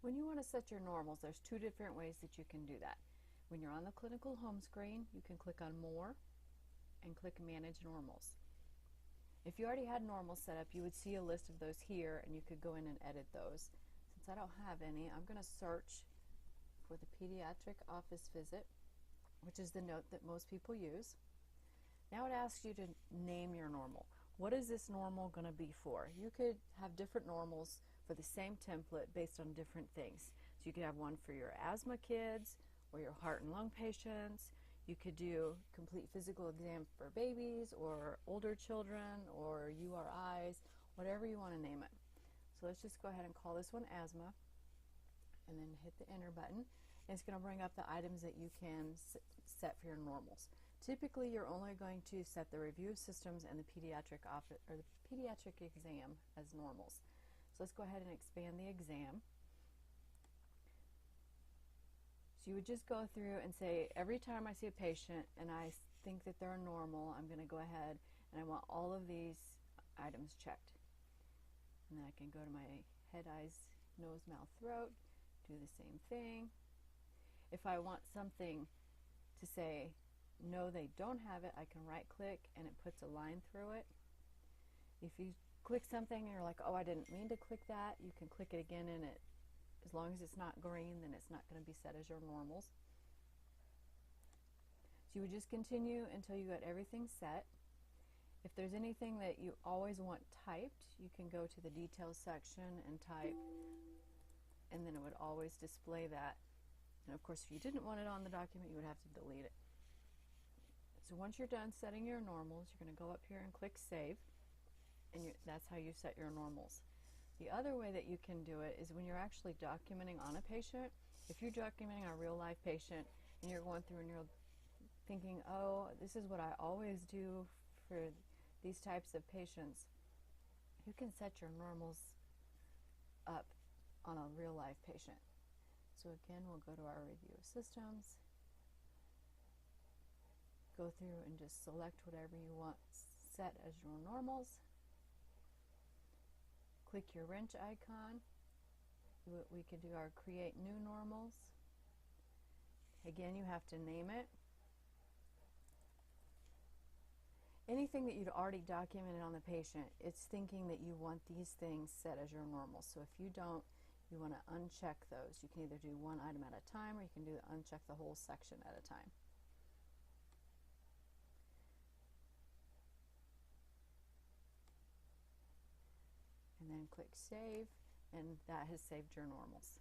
When you want to set your normals, there's two different ways that you can do that. When you're on the clinical home screen, you can click on More and click Manage Normals. If you already had normals set up, you would see a list of those here, and you could go in and edit those. Since I don't have any, I'm going to search for the pediatric office visit, which is the note that most people use. Now it asks you to name your normal. What is this normal going to be for? You could have different normals for the same template based on different things. So you could have one for your asthma kids or your heart and lung patients. You could do complete physical exam for babies or older children or URIs, whatever you want to name it. So let's just go ahead and call this one asthma and then hit the enter button. And it's going to bring up the items that you can set for your normals. Typically, you're only going to set the review of systems and the pediatric office or the pediatric exam as normals. So let's go ahead and expand the exam. So you would just go through and say, every time I see a patient and I think that they're normal, I'm going to go ahead and I want all of these items checked. And then I can go to my head, eyes, nose, mouth, throat, do the same thing. If I want something to say, no, they don't have it, I can right click and it puts a line through it. If you click something and you're like, oh, I didn't mean to click that, you can click it again, and it, as long as it's not green, then it's not going to be set as your normals. So you would just continue until you got everything set. If there's anything that you always want typed, you can go to the details section and type, and then it would always display that. And of course, if you didn't want it on the document, you would have to delete it. So once you're done setting your normals, you're going to go up here and click Save, and that's how you set your normals. The other way that you can do it is when you're actually documenting on a patient. If you're documenting on a real life patient and you're going through and you're thinking, oh, this is what I always do for these types of patients, you can set your normals up on a real life patient. So again, we'll go to our review of systems, go through and just select whatever you want set as your normals. Click your wrench icon. We could do our create new normals. Again, you have to name it. Anything that you'd already documented on the patient, it's thinking that you want these things set as your normals. So if you don't, you want to uncheck those. You can either do one item at a time, or you can do uncheck the whole section at a time. And then click Save, and that has saved your normals.